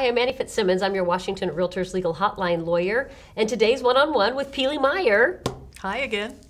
Hi, I'm Annie Fitzsimmons. I'm your Washington REALTORS Legal Hotline lawyer. And today's one-on-one with Pili Meyer Hi again.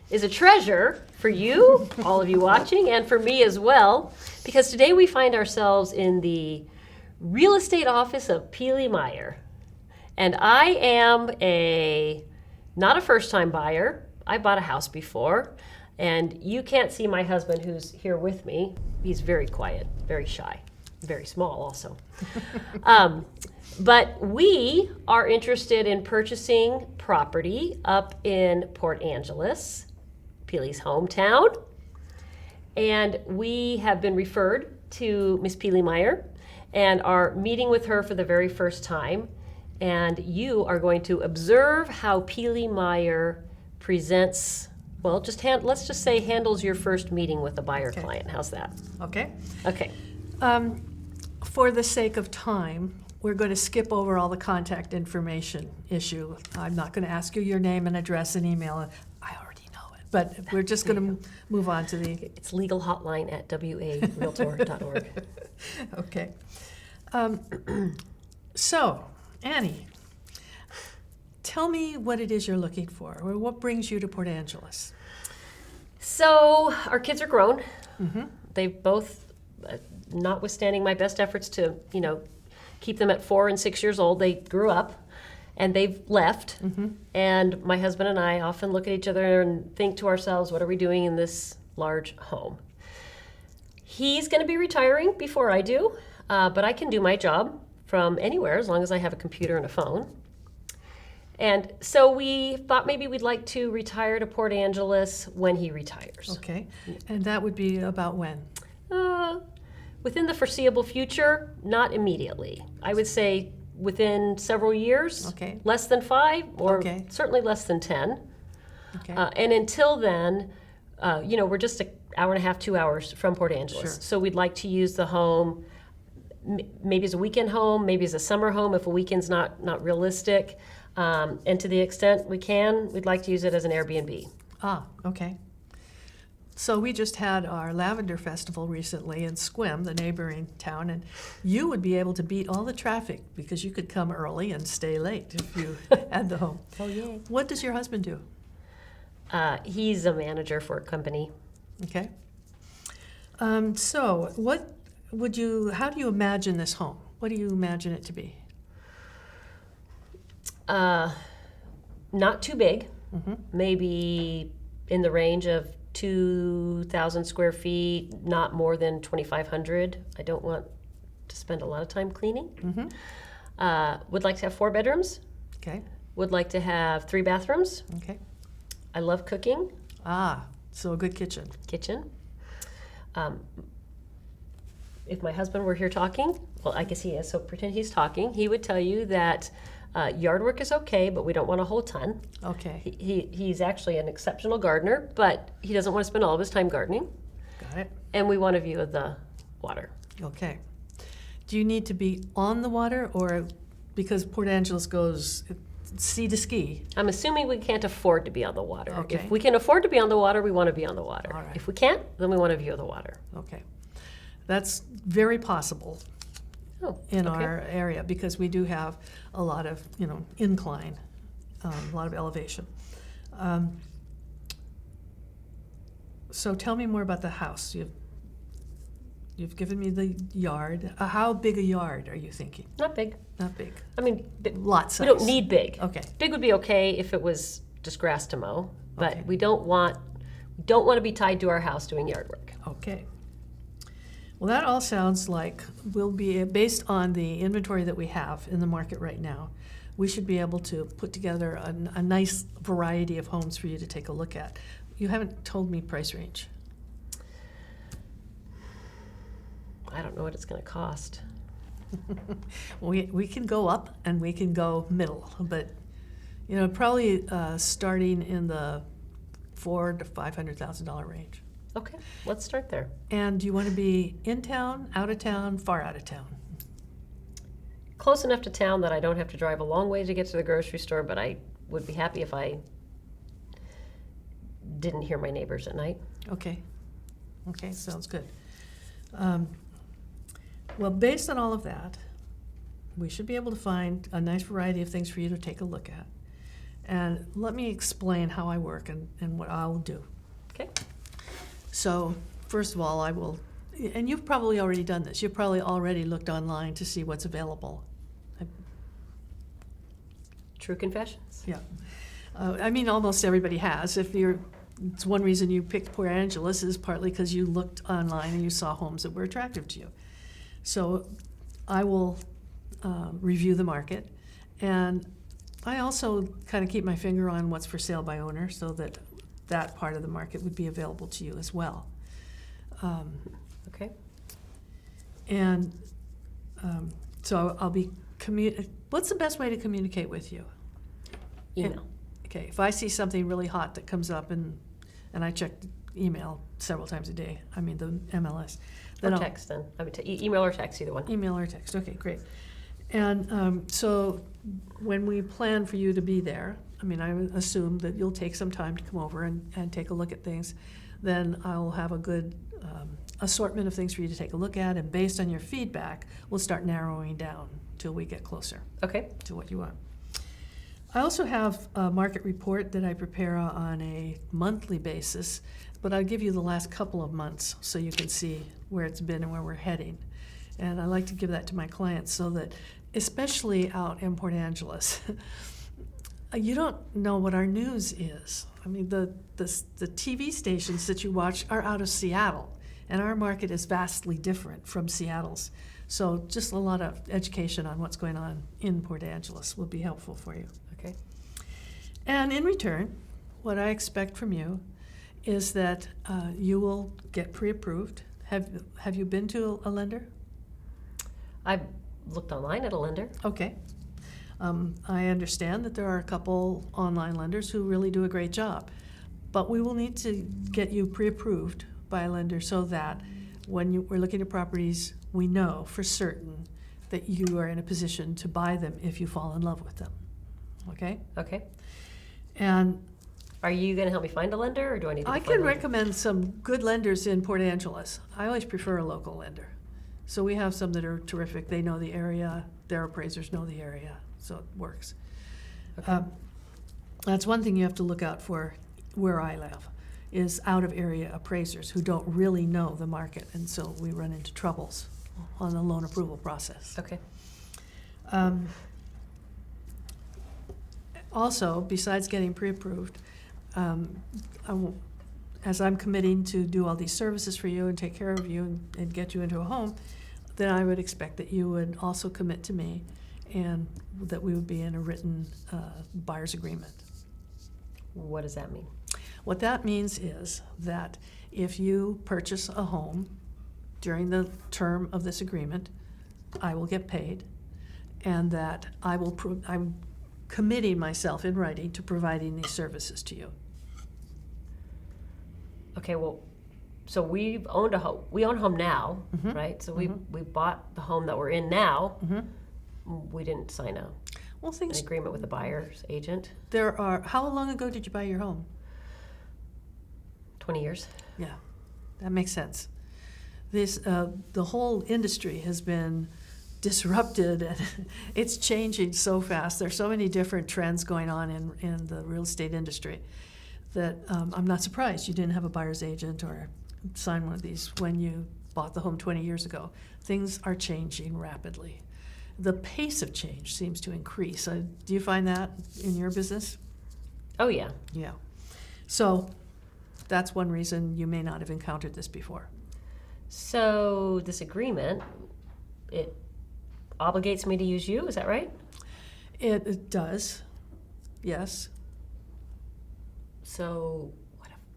is a treasure for you, all of you watching, and for me as well, because today we find ourselves in the real estate office of Pili Meyer. And I am not a first-time buyer. I bought a house before, and you can't see my husband who's here with me. He's very quiet, very shy, very small also. But we are interested in purchasing property up in Port Angeles, Pili's hometown. And we have been referred to Miss Pili Meyer and are meeting with her for the very first time. And you are going to observe how Pili Meyer presents, well, let's just say handles your first meeting with a buyer client. How's that? Okay. Okay. For the sake of time, we're going to skip over all the contact information issue. I'm not going to ask you your name and address and email. I already know it. But we're just going to move on to the... It's legal hotline at warealtor.org. Okay. So, Annie, tell me what it is you're looking for, or what brings you to Port Angeles? So our kids are grown. Mm-hmm. They've both, notwithstanding my best efforts to, keep them at 4 and 6 years old, they grew up and they've left. Mm-hmm. And my husband and I often look at each other and think to ourselves, what are we doing in this large home? He's going to be retiring before I do, but I can do my job from anywhere as long as I have a computer and a phone. And so we thought maybe we'd like to retire to Port Angeles when he retires. Okay. And that would be about when? Within the foreseeable future, not immediately. I would say within several years, Okay. Less than 5 or Okay. certainly less than 10. Okay. And until then, we're just an hour and a half, 2 hours from Port Angeles. Sure. So we'd like to use the home maybe as a weekend home, maybe as a summer home if a weekend's not realistic. And to the extent we can, we'd like to use it as an Airbnb. Okay. So we just had our Lavender Festival recently in Sequim, the neighboring town, and you would be able to beat all the traffic because you could come early and stay late if you had the home. Oh, yeah. What does your husband do? He's a manager for a company. Okay. So how do you imagine this home? What do you imagine it to be? Not too big, Mm-hmm. maybe in the range of 2,000 square feet, not more than 2,500. I don't want to spend a lot of time cleaning. Mm-hmm. Would like to have 4 bedrooms. Okay. Would like to have 3 bathrooms. Okay. I love cooking. So a good kitchen. Kitchen. If my husband were here talking, well, I guess he is, so pretend he's talking, he would tell you that yard work is okay, but we don't want a whole ton. Okay. He's actually an exceptional gardener, but he doesn't want to spend all of his time gardening. Got it. And we want a view of the water. Okay. Do you need to be on the water, or because Port Angeles goes sea to ski? I'm assuming we can't afford to be on the water. Okay. If we can afford to be on the water, we want to be on the water. All right. If we can't, then we want a view of the water. Okay. That's very possible in okay. our area because we do have a lot of, incline, a lot of elevation. So tell me more about the house. You've given me the yard. How big a yard are you thinking? Not big. Not big. I mean, Lot size. we don't need big. Okay. Big would be okay if it was just grass to mow, but Okay. we don't want to be tied to our house doing yard work. Okay. Well, that all sounds like we'll be, based on the inventory that we have in the market right now, we should be able to put together a nice variety of homes for you to take a look at. You haven't told me price range. I don't know what it's going to cost. We can go up and we can go middle, but probably starting in the $400,000 to $500,000 range. Okay, let's start there. And do you want to be in town, out of town, far out of town? Close enough to town that I don't have to drive a long way to get to the grocery store, but I would be happy if I didn't hear my neighbors at night. Okay. Okay, sounds good. Well, based on all of that, we should be able to find a nice variety of things for you to take a look at. And let me explain how I work and what I'll do. Okay. So, first of all, I will, and you've probably already done this, you've probably already looked online to see what's available. True confessions. Yeah. I mean, almost everybody has. It's one reason you picked Port Angeles is partly because you looked online and you saw homes that were attractive to you. So I will review the market, and I also kind of keep my finger on what's for sale by owner so that that part of the market would be available to you as well. Okay. And so I'll be what's the best way to communicate with you? Email. Okay, if I see something really hot that comes up and I check email several times a day, I mean the MLS. Then Or text then. I mean, email or text, either one. Email or text, okay, great. And so when we plan for you to be there, I mean, I would assume that you'll take some time to come over and take a look at things. Then I'll have a good assortment of things for you to take a look at, and based on your feedback, we'll start narrowing down till we get closer Okay. to what you want. I also have a market report that I prepare on a monthly basis, but I'll give you the last couple of months so you can see where it's been and where we're heading. And I like to give that to my clients so that, especially out in Port Angeles, you don't know what our news is. I mean, the TV stations that you watch are out of Seattle, and our market is vastly different from Seattle's. So just a lot of education on what's going on in Port Angeles will be helpful for you. Okay. And in return, what I expect from you is that you will get pre-approved. Have you been to a lender? I've looked online at a lender. Okay. I understand that there are a couple online lenders who really do a great job, but we will need to get you pre-approved by a lender so that when we're looking at properties, we know for certain that you are in a position to buy them if you fall in love with them. Okay? Okay. And Are you going to help me find a lender, or do I need to I find can a lender? recommend some good lenders in Port Angeles. I always prefer a local lender. So we have some that are terrific. They know the area. Their appraisers know the area. So it works. Okay. That's one thing you have to look out for where I live, is out-of-area appraisers who don't really know the market, and so we run into troubles on the loan approval process. Okay. Also, besides getting pre-approved, as I'm committing to do all these services for you and take care of you and get you into a home, then I would expect that you would also commit to me and that we would be in a written buyer's agreement. What does that mean? What that means is that if you purchase a home during the term of this agreement, I will get paid, and that I'm committing myself in writing to providing these services to you. Okay, well, so we own a home now, Mhm. right? So Mhm. we bought the home that we're in now. Mm-hmm. We didn't sign Well, an things agreement with the buyer's agent. there are. How long ago did you buy your home? 20 years. Yeah, that makes sense. The whole industry has been disrupted, and it's changing so fast. There's so many different trends going on in the real estate industry that I'm not surprised you didn't have a buyer's agent or sign one of these when you bought the home 20 years ago. Things are changing rapidly. The pace of change seems to increase. Do you find that in your business? Oh, yeah. Yeah. So that's one reason you may not have encountered this before. So this agreement, it obligates me to use you, is that right? It does, yes. So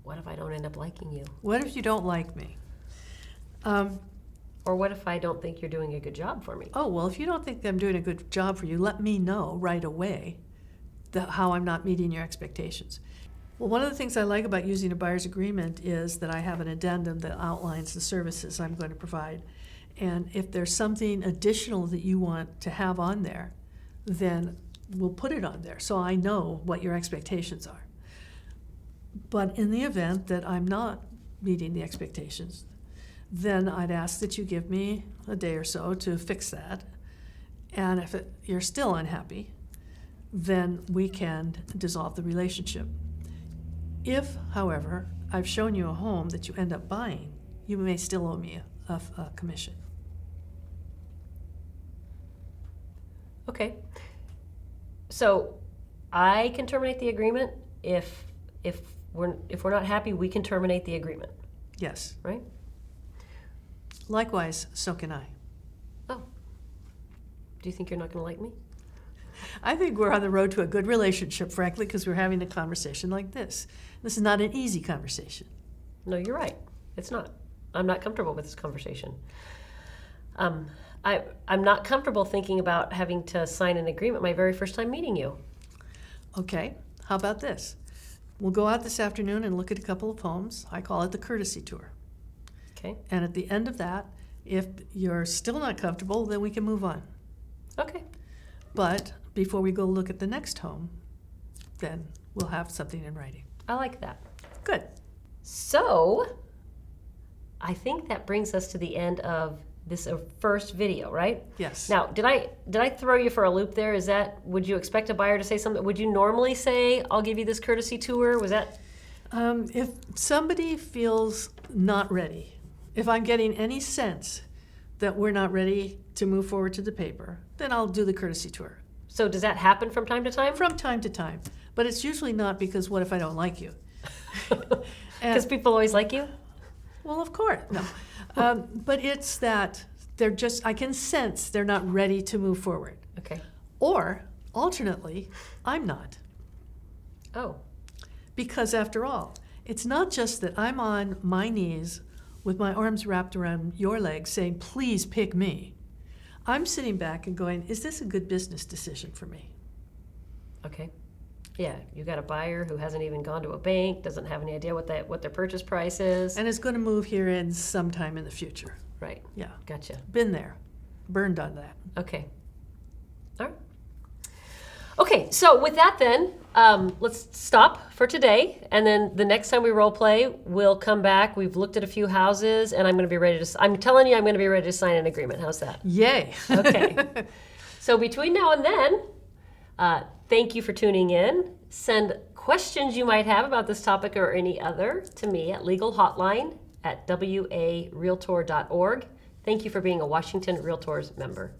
what if I don't end up liking you? What if you don't like me? Or what if I don't think you're doing a good job for me? Oh, well, if you don't think I'm doing a good job for you, let me know right away how I'm not meeting your expectations. Well, one of the things I like about using a buyer's agreement is that I have an addendum that outlines the services I'm going to provide. And if there's something additional that you want to have on there, then we'll put it on there so I know what your expectations are. But in the event that I'm not meeting the expectations, then I'd ask that you give me a day or so to fix that. And if you're still unhappy, then we can dissolve the relationship. If, however, I've shown you a home that you end up buying, you may still owe me a commission. Okay. So I can terminate the agreement if we're not happy, we can terminate the agreement, Yes. right? Likewise, so can I. Oh. Do you think you're not going to like me? I think we're on the road to a good relationship, frankly, because we're having a conversation like this. This is not an easy conversation. No, you're right. It's not. I'm not comfortable with this conversation. I'm not comfortable thinking about having to sign an agreement my very first time meeting you. Okay, how about this? We'll go out this afternoon and look at a couple of homes. I call it the courtesy tour. Okay. And at the end of that, if you're still not comfortable, then we can move on. Okay. But before we go look at the next home, then we'll have something in writing. I like that. Good. So, I think that brings us to the end of this first video, right? Yes. Now, did I throw you for a loop there? Would you expect a buyer to say something? Would you normally say, I'll give you this courtesy tour? Was that? If somebody feels not ready, if I'm getting any sense that we're not ready to move forward to the paper, then I'll do the courtesy tour. So does that happen from time to time? From time to time. But it's usually not because what if I don't like you? Because people always like you? Well, of course, no. But it's that I can sense they're not ready to move forward. Okay. Or, alternately, I'm not. Oh. Because after all, it's not just that I'm on my knees with my arms wrapped around your legs saying, please pick me. I'm sitting back and going, is this a good business decision for me? Okay. Yeah, you got a buyer who hasn't even gone to a bank, doesn't have any idea what their purchase price is. And is going to move here in sometime in the future. Right. Yeah. Gotcha. Been there. Burned on that. Okay. All right. Okay, so with that then, let's stop for today. And then the next time we role play, we'll come back. We've looked at a few houses, and I'm going to be ready to, I'm telling you, I'm going to be ready to sign an agreement. How's that? Yay. Okay. So between now and then, thank you for tuning in. Send questions you might have about this topic or any other to me at legalhotline@warealtor.org. Thank you for being a Washington REALTORS member.